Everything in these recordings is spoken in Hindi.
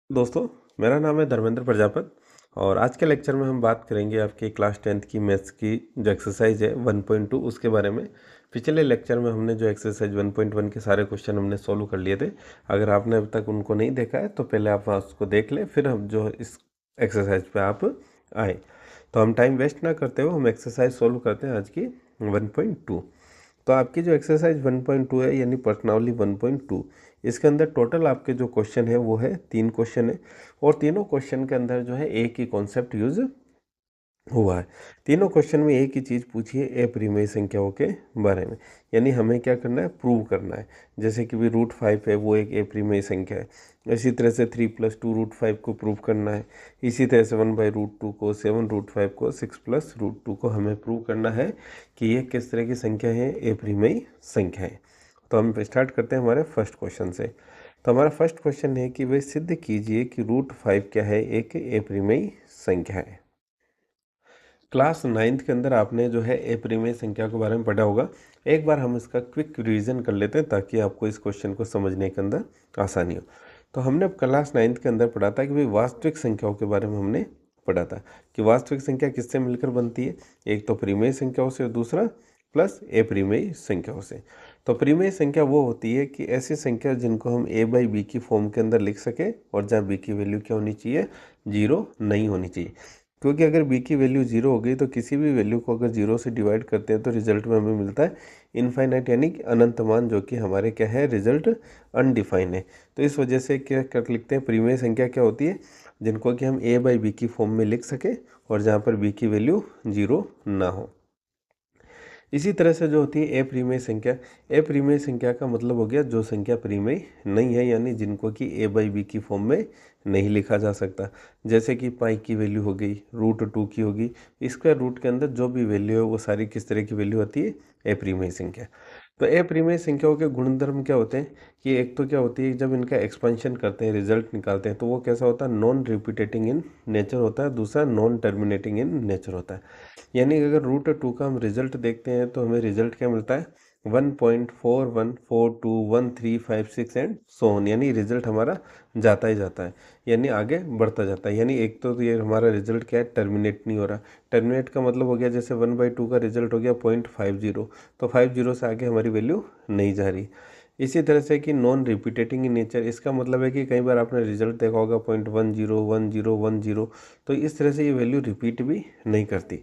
दोस्तों, मेरा नाम है धर्मेंद्र प्रजापत और आज के लेक्चर में हम बात करेंगे आपकी क्लास 10th की मैथ्स की जो एक्सरसाइज है 1.2 उसके बारे में। पिछले लेक्चर में हमने जो एक्सरसाइज 1.1 के सारे क्वेश्चन हमने सॉल्व कर लिए थे। अगर आपने अभी तक उनको नहीं देखा है तो पहले आप उसको देख लें, फिर हम जो इस एक्सरसाइज पे आप आए। तो हम टाइम वेस्ट ना करते हुए हम एक्सरसाइज सॉल्व करते हैं आज की 1.2। तो आपकी जो एक्सरसाइज 1.2 है यानी प्रश्नावली 1.2, इसके अंदर टोटल आपके जो क्वेश्चन है वो है 3 क्वेश्चन है और तीनों क्वेश्चन के अंदर जो है एक ही कॉन्सेप्ट यूज हुआ है। तीनों क्वेश्चन में एक ही चीज़ पूछी है अप्रिमेय संख्याओं के बारे में, यानी हमें क्या करना है, प्रूव करना है। जैसे कि भी √5 है वो एक अप्रिमेय संख्या है, इसी तरह से 3+2 √5 को प्रूव करना है। इसी तरह से 1/√2 को, 7 √5 को, 6+√2 को हमें प्रूव करना है कि ये किस तरह की संख्या है, अप्रिमेय संख्या है। तो हम स्टार्ट करते हैं हमारे फर्स्ट क्वेश्चन से। तो हमारा फर्स्ट क्वेश्चन है कि वे सिद्ध कीजिए कि √5 क्या है, एक अप्रिमेय संख्या है। क्लास 9th के अंदर आपने जो है अप्रिमेय संख्या के बारे में पढ़ा होगा। एक बार हम इसका क्विक रिवीजन कर लेते हैं ताकि आपको इस क्वेश्चन को समझने के अंदर आसानी हो। तो हमने क्लास 9th के अंदर पढ़ा था कि भाई वास्तविक संख्याओं के बारे में हमने पढ़ा था कि वास्तविक संख्या किससे मिलकर बनती है, एक तो परिमेय संख्याओं से और दूसरा प्लस अप्रिमेय संख्याओं से। तो परिमेय संख्या वो होती है कि ऐसी संख्या जिनको हम a/b की फॉर्म के अंदर लिख सके और जहाँ b की वैल्यू क्या होनी चाहिए, 0 नहीं होनी चाहिए। क्योंकि अगर b की वैल्यू 0 हो गई तो किसी भी वैल्यू को अगर 0 से डिवाइड करते हैं तो रिजल्ट में हमें मिलता है इनफाइनाइट यानी कि अनंत मान, जो कि हमारे क्या है, रिजल्ट अनडिफाइन है। तो इस वजह से क्या कर लिखते हैं, परिमेय संख्या क्या होती है, जिनको कि हम a/b की फॉर्म में लिख सके और जहाँ पर b की वैल्यू 0 ना हो। इसी तरह से जो होती है अप्रिमेय संख्या, अप्रिमेय संख्या का मतलब हो गया जो संख्या परिमेय नहीं है, यानी जिनको कि a/b की फॉर्म में नहीं लिखा जा सकता। जैसे कि पाई की वैल्यू हो गई, √2 की होगी, स्क्वायर रूट के अंदर जो भी वैल्यू है वो सारी किस तरह की वैल्यू होती है, अप्रिमेय संख्या। तो अप्रिमेय संख्याओं के गुणधर्म क्या होते हैं कि एक तो क्या होती है, जब इनका एक्सपेंशन करते हैं, रिजल्ट निकालते हैं, तो वो कैसा होता है, नॉन रिपीटेटिंग इन नेचर होता है, दूसरा नॉन टर्मिनेटिंग इन नेचर होता है। यानी अगर √2 का हम रिजल्ट देखते हैं तो हमें रिजल्ट क्या मिलता है, 1.41421356 एंड सो ऑन, यानी रिजल्ट हमारा जाता ही जाता है, यानी आगे बढ़ता जाता है। यानी एक तो ये हमारा रिजल्ट क्या है, टर्मिनेट नहीं हो रहा। टर्मिनेट का मतलब हो गया जैसे 1/2 का रिजल्ट हो गया 0.50, तो 50 से आगे हमारी वैल्यू नहीं जा रही। इसी तरह से कि नॉन रिपीटेटिंग इन नेचर, इसका मतलब है कि कई बार आपने रिजल्ट देखा होगा 0.10 10 10, तो इस तरह से ये वैल्यू रिपीट भी नहीं करती।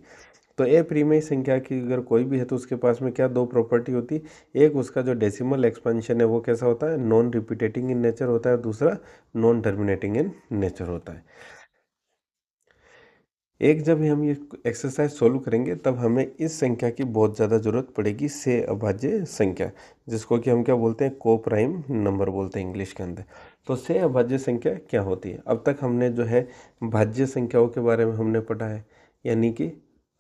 तो अप्रिमेय संख्या की अगर कोई भी है तो उसके पास में क्या दो प्रॉपर्टी होती है, एक उसका जो डेसिमल एक्सपेंशन है वो कैसा होता है, नॉन रिपीटेटिंग इन नेचर होता है, और दूसरा नॉन टर्मिनेटिंग इन नेचर होता है। एक जब हम ये एक्सरसाइज सोल्व करेंगे तब हमें इस संख्या की बहुत ज़्यादा ज़रूरत पड़ेगी, से अभाज्य संख्या, जिसको कि हम क्या बोलते हैं, को प्राइम नंबर बोलते हैं इंग्लिश के अंदर। तो से अभाज्य संख्या क्या होती है, अब तक हमने जो है भाज्य संख्याओं के बारे में हमने पढ़ा है, यानी कि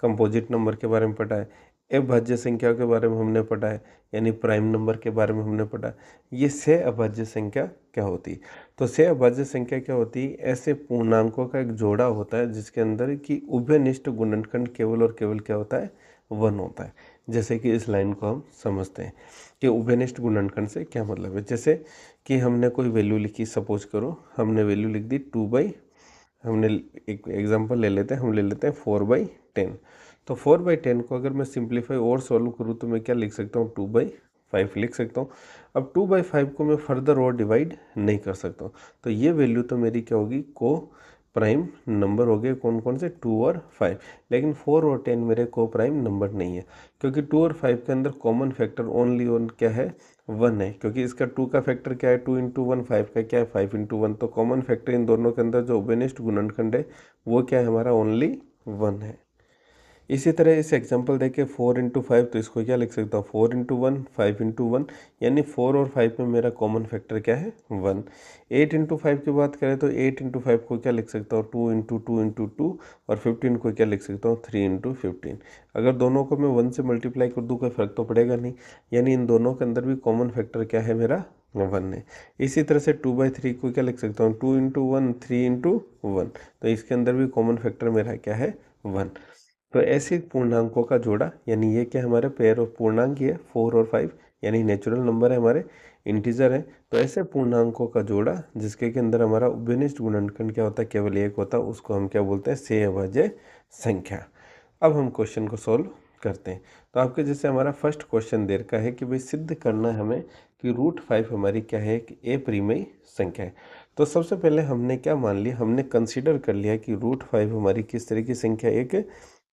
कंपोजिट नंबर के बारे में पढ़ा है। अभाज्य संख्या के बारे में हमने पढ़ा है, यानी प्राइम नंबर के बारे में हमने पढ़ा है। ये से अभाज्य संख्या क्या होती है, तो से अभाज्य संख्या क्या होती है, ऐसे पूर्णांकों का एक जोड़ा होता है जिसके अंदर कि उभयनिष्ठ गुणनखंड केवल और केवल क्या होता है, 1 होता है। जैसे कि इस लाइन को हम समझते हैं कि उभयनिष्ठ गुणनखंड से क्या मतलब है। जैसे कि हमने कोई वैल्यू लिखी, सपोज करो हमने वैल्यू लिख दी 2/, हमने एक एग्जांपल ले लेते हैं, हम ले लेते हैं 4/10। तो 4/10 को अगर मैं सिंप्लीफाई और सॉल्व करूँ तो मैं क्या लिख सकता हूँ, 2/5 लिख सकता हूँ। अब 2/5 को मैं फर्दर और डिवाइड नहीं कर सकता हूँ, तो ये वैल्यू तो मेरी क्या होगी, को प्राइम नंबर हो गए। कौन कौन से, 2 और 5। लेकिन 4 और 10 मेरे को प्राइम नंबर नहीं है, क्योंकि 2 और 5 के अंदर कॉमन फैक्टर ओनली ऑन क्या है, 1 है। क्योंकि इसका 2 का फैक्टर क्या है, 2 × 1, 5 का क्या है, 5 × 1। तो कॉमन फैक्टर इन दोनों के अंदर जो उभयनिष्ठ गुणनखंड है वो क्या है, हमारा ओनली 1 है। इसी तरह इस एग्जांपल देखे 4 × 5, तो इसको क्या लिख सकता हूँ, 4 × 1, 5 × 1, यानी 4 और 5 में मेरा कॉमन फैक्टर क्या है, 1। 8 × 5 की बात करें तो 8 × 5 को क्या लिख सकता हूँ, 2 × 2 × 2, और 15 को क्या लिख सकता हूँ, 3 × 15। अगर दोनों को मैं 1 से मल्टीप्लाई कर दूँ कोई फर्क तो पड़ेगा नहीं, यानी इन दोनों के अंदर भी कॉमन फैक्टर क्या है, मेरा 1 है। इसी तरह से 2/3 को क्या लिख सकता हूँ, 2 × 1, 3 × 1, तो इसके अंदर भी कॉमन फैक्टर मेरा क्या है, 1। तो ऐसे पूर्णांकों का जोड़ा, यानी ये क्या हमारे पेयर ऑफ पूर्णांक ही है, 4 और 5, यानी नेचुरल नंबर है हमारे। इंटीजर है, तो ऐसे पूर्णांकों का जोड़ा जिसके के अंदर हमारा उभयनिष्ठ गुणनखंड क्या होता है, केवल एक होता है, उसको हम क्या बोलते हैं, सेय अभाज्य संख्या। अब हम क्वेश्चन को सॉल्व करते हैं। तो आपके जैसे हमारा फर्स्ट क्वेश्चन दे रखा है कि भाई सिद्ध करना है हमें कि √5 हमारी क्या है, कि ए परिमेय संख्या है। तो सबसे पहले हमने क्या मान लिया, हमने कंसीडर कर लिया कि √5 हमारी किस तरह की संख्या, एक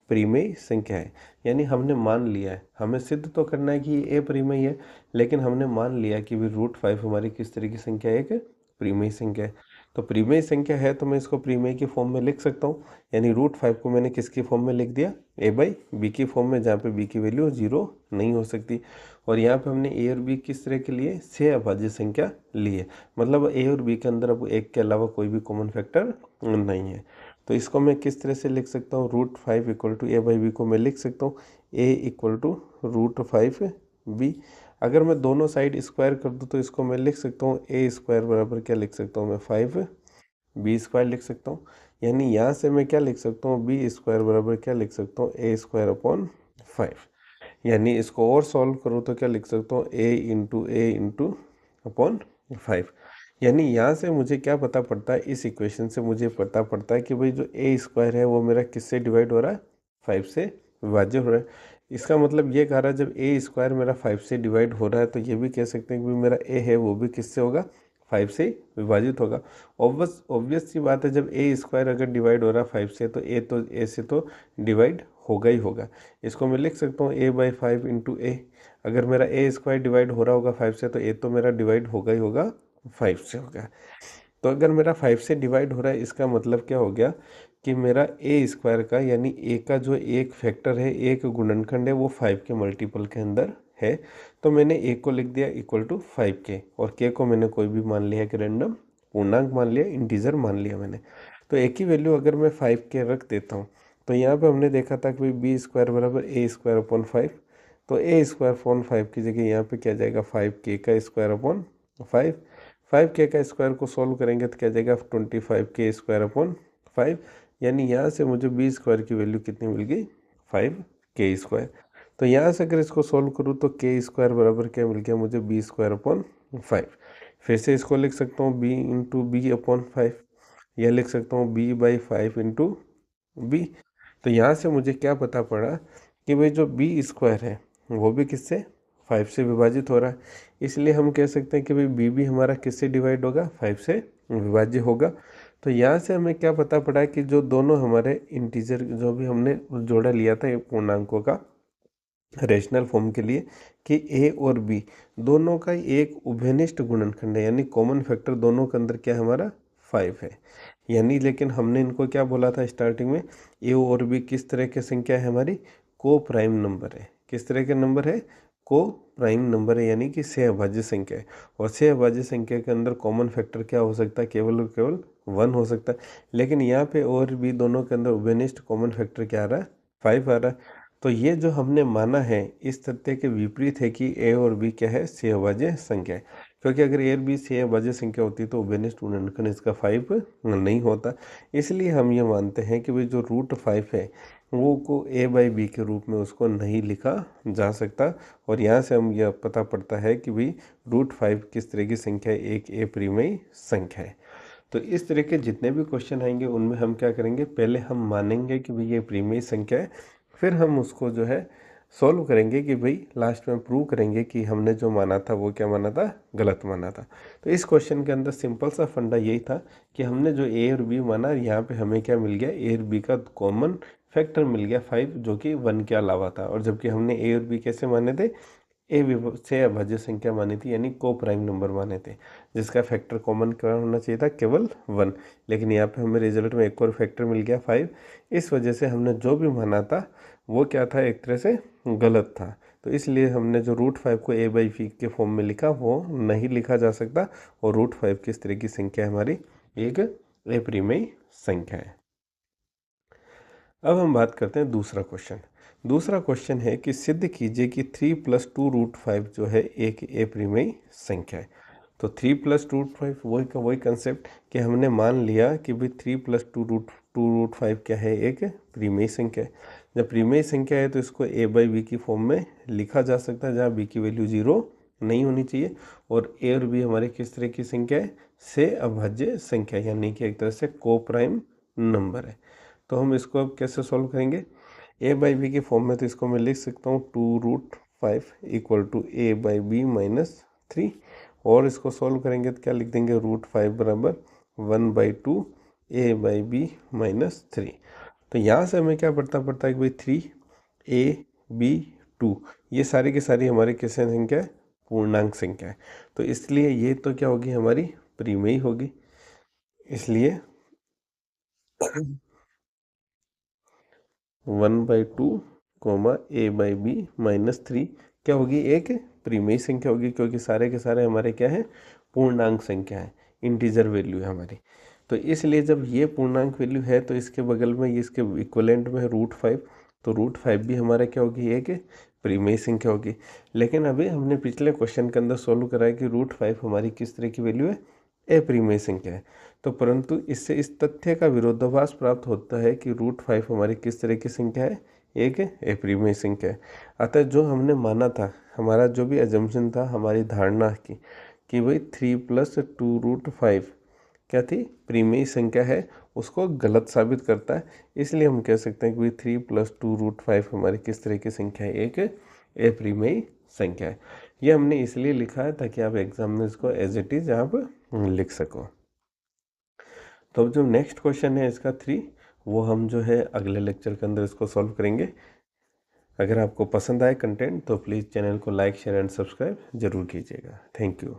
परिमेय संख्या है। यानी हमने मान लिया है, हमें सिद्ध तो करना है कि ये ए परिमेय है, लेकिन हमने मान लिया कि भी √5 हमारी किस तरह की संख्या है, एक परिमेय संख्या है। तो परिमेय संख्या है तो मैं इसको परिमेय की फॉर्म में लिख सकता हूँ। यानी √5 को मैंने किसकी फॉर्म में लिख दिया, a/b की फॉर्म में, जहाँ पे b की वैल्यू 0 नहीं हो सकती। और यहाँ पे हमने a और b किस तरह के लिए, सेय अभाज्य संख्या ली है। मतलब a और b के अंदर अब एक के अलावा कोई भी कॉमन फैक्टर नहीं है। तो इसको मैं किस तरह से लिख सकता हूँ, √5 = a/b को मैं लिख सकता हूँ a = √5b। अगर मैं दोनों साइड स्क्वायर कर दूँ तो इसको मैं लिख सकता हूँ a² बराबर क्या लिख सकता हूँ मैं, 5b² लिख सकता हूँ। यानी यहाँ से मैं क्या लिख सकता हूँ, b² बराबर क्या लिख सकता हूँ, a²/5। यानी इसको और सॉल्व करूँ तो क्या लिख सकता हूँ, a × 5। यानी यहाँ से मुझे क्या पता पड़ता है, इस इक्वेशन से मुझे पता पड़ता है कि भाई जो a² है वो मेरा किससे डिवाइड हो रहा है, 5 से विभाज्य हो रहा है। इसका मतलब ये कह रहा है जब a² मेरा 5 से डिवाइड हो रहा है तो ये भी कह सकते हैं कि मेरा a है वो भी किससे होगा, 5 से विभाजित होगा। ऑब्वियस सी बात है, जब a² अगर डिवाइड हो रहा है 5 से तो a से तो डिवाइड होगा ही होगा। इसको मैं लिख सकता हूँ a/5 × a। अगर मेरा a² डिवाइड हो रहा होगा 5 से तो a तो मेरा डिवाइड होगा ही होगा, 5 से होगा। तो अगर मेरा 5 से डिवाइड हो रहा है, इसका मतलब क्या हो गया कि मेरा a² का, यानी a का जो एक फैक्टर है, एक गुणनखंड है, वो 5 के मल्टीपल के अंदर है। तो मैंने a को लिख दिया = 5k, और k को मैंने कोई भी मान लिया कि रैंडम पूर्णांक मान लिया, इंटीजर मान लिया मैंने। तो a की वैल्यू अगर मैं 5k रख देता हूँ तो यहाँ पे हमने देखा था कि b² बराबर a²/5। तो a²/5 की जगह यहाँ पे क्या जाएगा, 5k² 5k का स्क्वायर को सॉल्व करेंगे तो क्या जाएगा, 25k² 5। यानी यहाँ से मुझे b² की वैल्यू कितनी मिल गई, 5k²। तो यहाँ से अगर इसको सॉल्व करूँ तो k² बराबर क्या मिल गया मुझे, b²/5। फिर से इसको लिख सकता हूँ b × b/5, या लिख सकता हूँ b/5 × b। तो यहाँ से मुझे क्या पता पड़ा कि भाई जो b² है वो भी किससे, 5 से विभाजित हो रहा है। इसलिए हम कह सकते हैं कि भाई b भी हमारा किससे डिवाइड होगा, 5 से विभाज्य होगा। तो यहाँ से हमें क्या पता पड़ा कि जो दोनों हमारे इंटीजर जो भी हमने जोड़ा लिया था पूर्णांकों का रेशनल फॉर्म के लिए, कि a और b दोनों का एक उभयनिष्ठ गुणनखंड है, यानी कॉमन फैक्टर दोनों के अंदर क्या है हमारा, 5 है। यानी लेकिन हमने इनको क्या बोला था स्टार्टिंग में, a और b किस तरह की संख्या है हमारी, को प्राइम नंबर है। किस तरह के नंबर है, को प्राइम नंबर है, यानी कि सेय अभाज्य संख्या है। और सेय अभाज्य संख्या के अंदर कॉमन फैक्टर क्या हो सकता है, केवल और केवल 1 हो सकता है। लेकिन यहाँ पे और b दोनों के अंदर उभयनिष्ठ कॉमन फैक्टर क्या आ रहा है, 5 आ रहा है। तो ये जो हमने माना है इस तथ्य के विपरीत है कि a और b क्या है, सेय अभाज्य संख्या है। क्योंकि अगर a और b सेय अभाज्य संख्या होती तो उभयनिष्ठ गुणनखंड इसका 5 नहीं होता। इसलिए हम ये मानते हैं कि भाई जो √5 है वो को a/b के रूप में उसको नहीं लिखा जा सकता। और यहाँ से हम यह पता पड़ता है कि भाई √5 किस तरह की संख्या है, एक a परिमेय संख्या है। तो इस तरह के जितने भी क्वेश्चन आएंगे उनमें हम क्या करेंगे, पहले हम मानेंगे कि भाई ये परिमेय संख्या है, फिर हम उसको जो है सॉल्व करेंगे कि भाई लास्ट में प्रूव करेंगे कि हमने जो माना था वो क्या माना था, गलत माना था। तो इस क्वेश्चन के अंदर सिंपल सा फंडा यही था कि हमने जो a और b माना, यहाँ पे हमें क्या मिल गया, a और b का कॉमन फैक्टर मिल गया 5, जो कि 1 के अलावा था। और जबकि हमने a और b कैसे माने थे, ए से अभाज्य संख्या मानी थी, यानी को प्राइम नंबर माने थे, जिसका फैक्टर कॉमन क्या होना चाहिए था, केवल 1। लेकिन यहाँ पे हमें रिजल्ट में एक और फैक्टर मिल गया 5। इस वजह से हमने जो भी माना था वो क्या था, एक तरह से गलत था। तो इसलिए हमने जो √5 को a/b के फॉर्म में लिखा वो नहीं लिखा जा सकता। और √5 किस तरह की संख्या है हमारी, एक ए परिमेय संख्या है। अब हम बात करते हैं दूसरा क्वेश्चन। दूसरा क्वेश्चन है कि सिद्ध कीजिए कि 3 + 2√5 जो है एक ए परिमेय संख्या है। तो 3 + 2√5 वही कंसेप्ट कि हमने मान लिया कि भाई 3 + 2√5 क्या है, एक परिमेय संख्या है। जब परिमेय संख्या है तो इसको a/b की फॉर्म में लिखा जा सकता है, जहाँ b की वैल्यू 0 नहीं होनी चाहिए, और ए और बी हमारे किस तरह की संख्या है, से अभाज्य संख्या, यानी कि एक तरह से को प्राइम नंबर है। तो हम इसको अब कैसे सॉल्व करेंगे, ए बाई बी के फॉर्म में, तो इसको मैं लिख सकता हूँ 2√5 equal to A by B minus 3, और इसको सॉल्व करेंगे तो क्या लिख देंगे, √5 बराबर 1/2 ए बाई बी माइनस 3। तो यहाँ से हमें क्या पड़ता है कि भाई 3 a b 2 ये सारी की सारी हमारी किस संख्या है, पूर्णांक संख्या है। तो इसलिए ये तो क्या होगी, हमारी परिमेय होगी। इसलिए 1/2 a/b-3 क्या होगी, एक परिमेय संख्या होगी, क्योंकि सारे के सारे हमारे क्या है, पूर्णांक संख्या है, इंटीजर वैल्यू है हमारी। तो इसलिए जब ये पूर्णांक वैल्यू है तो इसके बगल में ये इसके इक्वलेंट में है √5, तो √5 भी हमारा क्या होगी, एक परिमेय संख्या होगी। लेकिन अभी हमने पिछले क्वेश्चन के अंदर सोल्व करा है कि √5 हमारी किस तरह की वैल्यू है, अपरिमेय संख्या है। तो परंतु इससे इस तथ्य का विरोधाभास प्राप्त होता है कि √5 हमारी किस तरह की संख्या है, एक अपरिमेय संख्या है। अतः जो हमने माना था, हमारा जो भी अजम्पशन था, हमारी धारणा की कि भाई 3 + 2√5 क्या थी, परिमेय संख्या है, उसको गलत साबित करता है। इसलिए हम कह सकते हैं कि भाई 3 + 2√5 हमारी किस तरह की संख्या है, एक अपरिमेय संख्या है। ये हमने इसलिए लिखा है ताकि आप एग्जाम में इसको एज इट इज आप लिख सको। तो अब जो नेक्स्ट क्वेश्चन है इसका 3, वो हम जो है अगले लेक्चर के अंदर इसको सॉल्व करेंगे। अगर आपको पसंद आए कंटेंट तो प्लीज़ चैनल को लाइक, शेयर एंड सब्सक्राइब जरूर कीजिएगा। Thank you.